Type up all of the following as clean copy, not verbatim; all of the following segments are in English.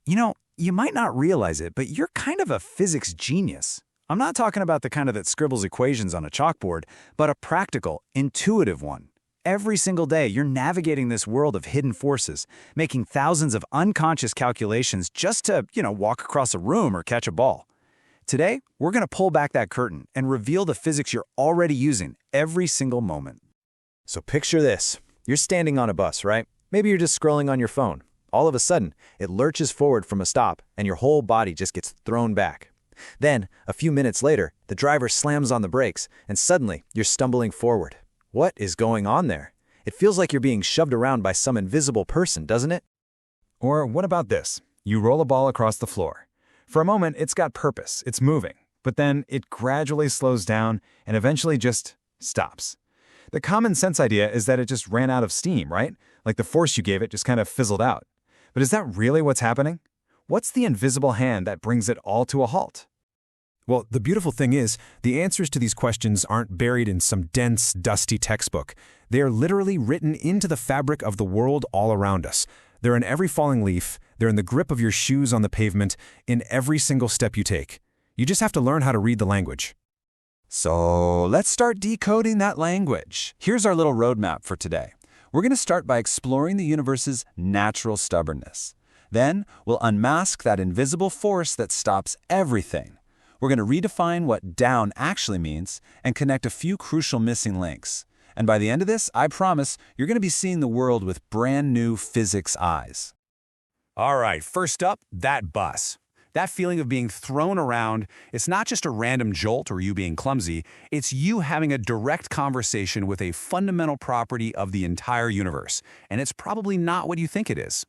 You might not realize it, but you're kind of a physics genius. I'm not talking about the kind that scribbles equations on a chalkboard, but a practical, intuitive one. Every single day, you're navigating this world of hidden forces, making thousands of unconscious calculations just to, walk across a room or catch a ball. Today, we're going to pull back that curtain and reveal the physics you're already using every single moment. So picture this. You're standing on a bus, right? Maybe you're just scrolling on your phone. All of a sudden, it lurches forward from a stop, and your whole body just gets thrown back. Then, a few minutes later, the driver slams on the brakes, and suddenly, you're stumbling forward. What is going on there? It feels like you're being shoved around by some invisible person, doesn't it? Or what about this? You roll a ball across the floor. For a moment, it's got purpose, it's moving, but then it gradually slows down and eventually just stops. The common sense idea is that it just ran out of steam, right? Like the force you gave it just kind of fizzled out. But is that really what's happening? What's the invisible hand that brings it all to a halt? Well, the beautiful thing is, the answers to these questions aren't buried in some dense, dusty textbook. They are literally written into the fabric of the world all around us. They're in every falling leaf, they're in the grip of your shoes on the pavement, in every single step you take. You just have to learn how to read the language. So let's start decoding that language. Here's our little roadmap for today. We're going to start by exploring the universe's natural stubbornness. Then, we'll unmask that invisible force that stops everything. We're going to redefine what down actually means and connect a few crucial missing links. And by the end of this, I promise, you're going to be seeing the world with brand new physics eyes. All right, first up, that bus. That feeling of being thrown around, it's not just a random jolt or you being clumsy, it's you having a direct conversation with a fundamental property of the entire universe, and it's probably not what you think it is.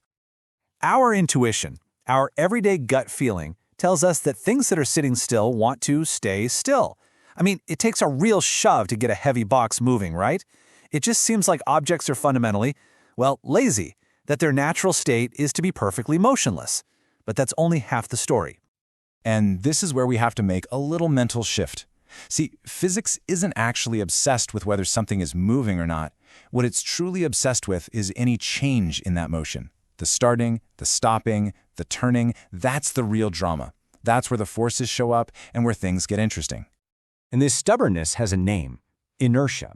Our intuition, our everyday gut feeling, tells us that things that are sitting still want to stay still. I mean, it takes a real shove to get a heavy box moving, right? It just seems like objects are fundamentally, lazy, that their natural state is to be perfectly motionless. But that's only half the story. And this is where we have to make a little mental shift. See, physics isn't actually obsessed with whether something is moving or not. What it's truly obsessed with is any change in that motion. The starting, the stopping, the turning, that's the real drama. That's where the forces show up and where things get interesting. And this stubbornness has a name: inertia.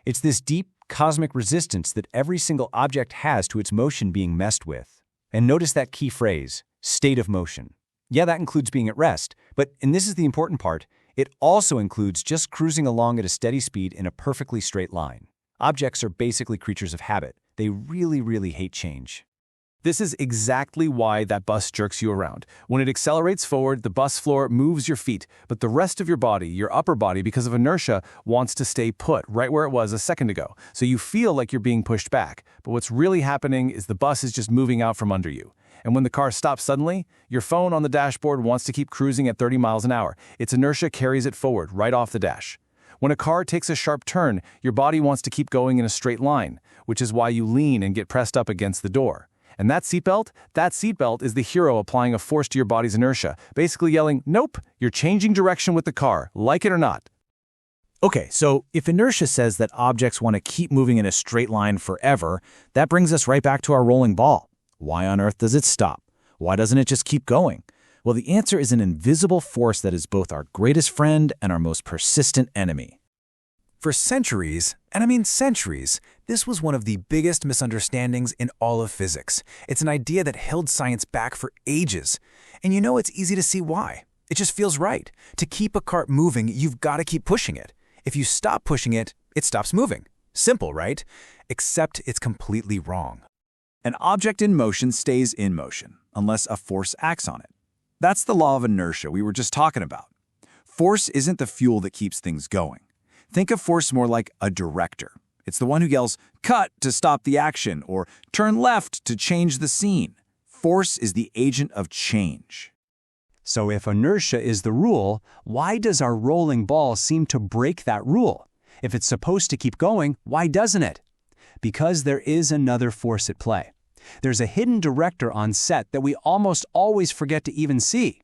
It's this deep, cosmic resistance that every single object has to its motion being messed with. And notice that key phrase, state of motion. Yeah, that includes being at rest, and this is the important part, it also includes just cruising along at a steady speed in a perfectly straight line. Objects are basically creatures of habit. They really, really hate change. This is exactly why that bus jerks you around. When it accelerates forward, the bus floor moves your feet, but the rest of your body, your upper body, because of inertia, wants to stay put right where it was a second ago. So you feel like you're being pushed back, but what's really happening is the bus is just moving out from under you. And when the car stops suddenly, your phone on the dashboard wants to keep cruising at 30 miles an hour. Its inertia carries it forward, right off the dash. When a car takes a sharp turn, your body wants to keep going in a straight line, which is why you lean and get pressed up against the door. And that seatbelt is the hero applying a force to your body's inertia, basically yelling, nope, you're changing direction with the car, like it or not. Okay, so if inertia says that objects want to keep moving in a straight line forever, that brings us right back to our rolling ball. Why on earth does it stop? Why doesn't it just keep going? Well, the answer is an invisible force that is both our greatest friend and our most persistent enemy. For centuries, and I mean centuries, this was one of the biggest misunderstandings in all of physics. It's an idea that held science back for ages. And it's easy to see why. It just feels right. To keep a cart moving, you've got to keep pushing it. If you stop pushing it, it stops moving. Simple, right? Except it's completely wrong. An object in motion stays in motion, unless a force acts on it. That's the law of inertia we were just talking about. Force isn't the fuel that keeps things going. Think of force more like a director. It's the one who yells, cut to stop the action, or turn left to change the scene. Force is the agent of change. So if inertia is the rule, why does our rolling ball seem to break that rule? If it's supposed to keep going, why doesn't it? Because there is another force at play. There's a hidden director on set that we almost always forget to even see.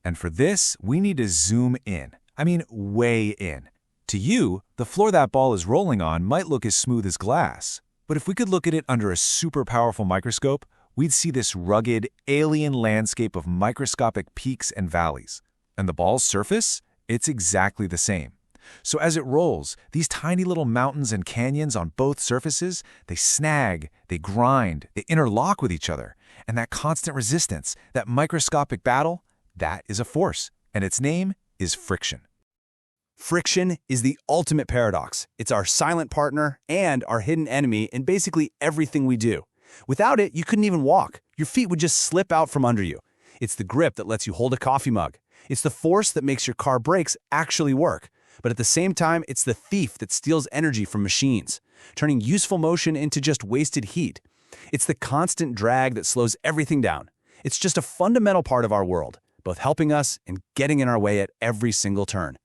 And for this, we need to zoom in. I mean, way in. To you, the floor that ball is rolling on might look as smooth as glass. But if we could look at it under a super powerful microscope, we'd see this rugged, alien landscape of microscopic peaks and valleys. And the ball's surface? It's exactly the same. So as it rolls, these tiny little mountains and canyons on both surfaces, they snag, they grind, they interlock with each other. And that constant resistance, that microscopic battle, that is a force. And its name is friction. Friction is the ultimate paradox. It's our silent partner and our hidden enemy in basically everything we do. Without it, you couldn't even walk. Your feet would just slip out from under you. It's the grip that lets you hold a coffee mug. It's the force that makes your car brakes actually work. But at the same time, it's the thief that steals energy from machines, turning useful motion into just wasted heat. It's the constant drag that slows everything down. It's just a fundamental part of our world, both helping us and getting in our way at every single turn.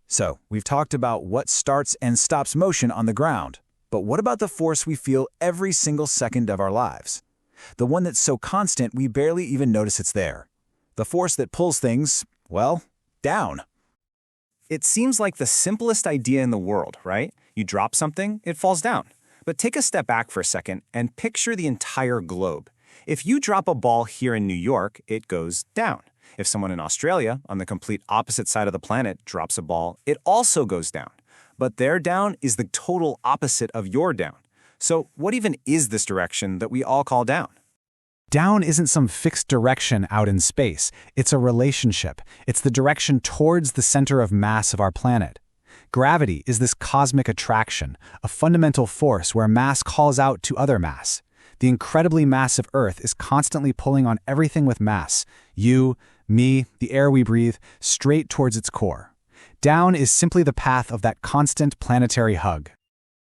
So, we've talked about what starts and stops motion on the ground. But what about the force we feel every single second of our lives? The one that's so constant we barely even notice it's there. The force that pulls things, well, down. It seems like the simplest idea in the world, right? You drop something, it falls down. But take a step back for a second and picture the entire globe. If you drop a ball here in New York, it goes down. If someone in Australia, on the complete opposite side of the planet, drops a ball, it also goes down. But their down is the total opposite of your down. So what even is this direction that we all call down? Down isn't some fixed direction out in space. It's a relationship. It's the direction towards the center of mass of our planet. Gravity is this cosmic attraction, a fundamental force where mass calls out to other mass. The incredibly massive Earth is constantly pulling on everything with mass, you, me, the air we breathe, straight towards its core. Down is simply the path of that constant planetary hug.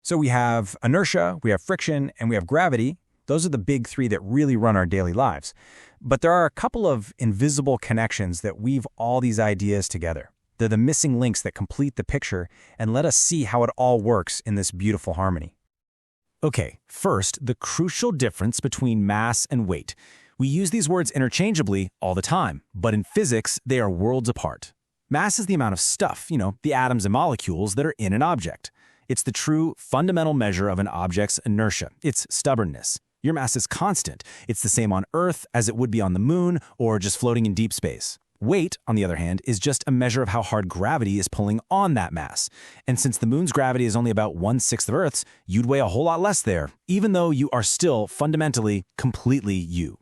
So we have inertia, we have friction, and we have gravity. Those are the big three that really run our daily lives. But there are a couple of invisible connections that weave all these ideas together. They're the missing links that complete the picture and let us see how it all works in this beautiful harmony. Okay, first, the crucial difference between mass and weight. We use these words interchangeably all the time, but in physics, they are worlds apart. Mass is the amount of stuff, the atoms and molecules that are in an object. It's the true, fundamental measure of an object's inertia, its stubbornness. Your mass is constant. It's the same on Earth as it would be on the moon or just floating in deep space. Weight, on the other hand, is just a measure of how hard gravity is pulling on that mass. And since the moon's gravity is only about 1/6 of Earth's, you'd weigh a whole lot less there, even though you are still fundamentally, completely you.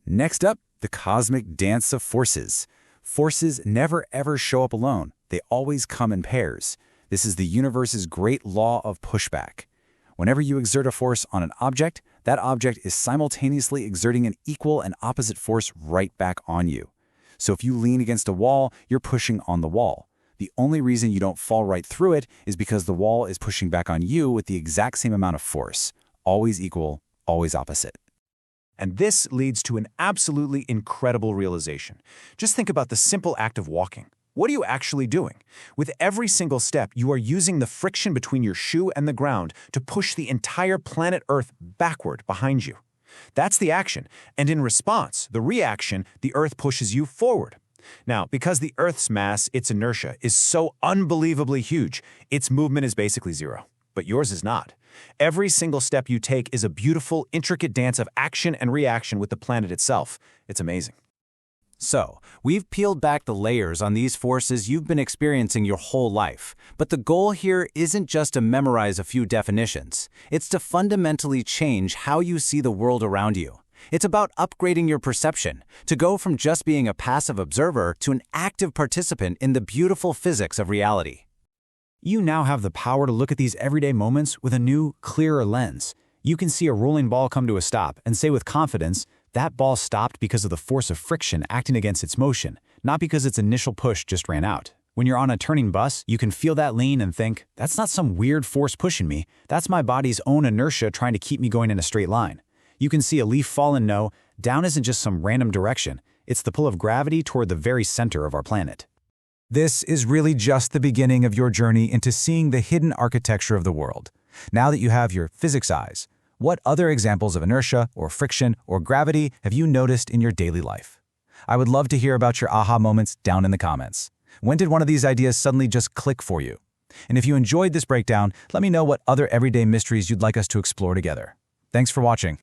Next up, the cosmic dance of forces. Forces never ever show up alone. They always come in pairs. This is the universe's great law of pushback. Whenever you exert a force on an object, that object is simultaneously exerting an equal and opposite force right back on you. So if you lean against a wall, you're pushing on the wall. The only reason you don't fall right through it is because the wall is pushing back on you with the exact same amount of force. Always equal, always opposite. And this leads to an absolutely incredible realization. Just think about the simple act of walking. What are you actually doing? With every single step, you are using the friction between your shoe and the ground to push the entire planet Earth backward behind you. That's the action, and in response, the reaction, the Earth pushes you forward. Now, because the Earth's mass, its inertia, is so unbelievably huge, its movement is basically zero. But yours is not. Every single step you take is a beautiful, intricate dance of action and reaction with the planet itself. It's amazing. So, we've peeled back the layers on these forces you've been experiencing your whole life. But the goal here isn't just to memorize a few definitions. It's to fundamentally change how you see the world around you. It's about upgrading your perception, to go from just being a passive observer to an active participant in the beautiful physics of reality. You now have the power to look at these everyday moments with a new, clearer lens. You can see a rolling ball come to a stop and say with confidence, that ball stopped because of the force of friction acting against its motion, not because its initial push just ran out. When you're on a turning bus, you can feel that lean and think, that's not some weird force pushing me. That's my body's own inertia trying to keep me going in a straight line. You can see a leaf fall and know, down isn't just some random direction. It's the pull of gravity toward the very center of our planet. This is really just the beginning of your journey into seeing the hidden architecture of the world. Now that you have your physics eyes, what other examples of inertia or friction or gravity have you noticed in your daily life? I would love to hear about your aha moments down in the comments. When did one of these ideas suddenly just click for you? And if you enjoyed this breakdown, let me know what other everyday mysteries you'd like us to explore together. Thanks for watching.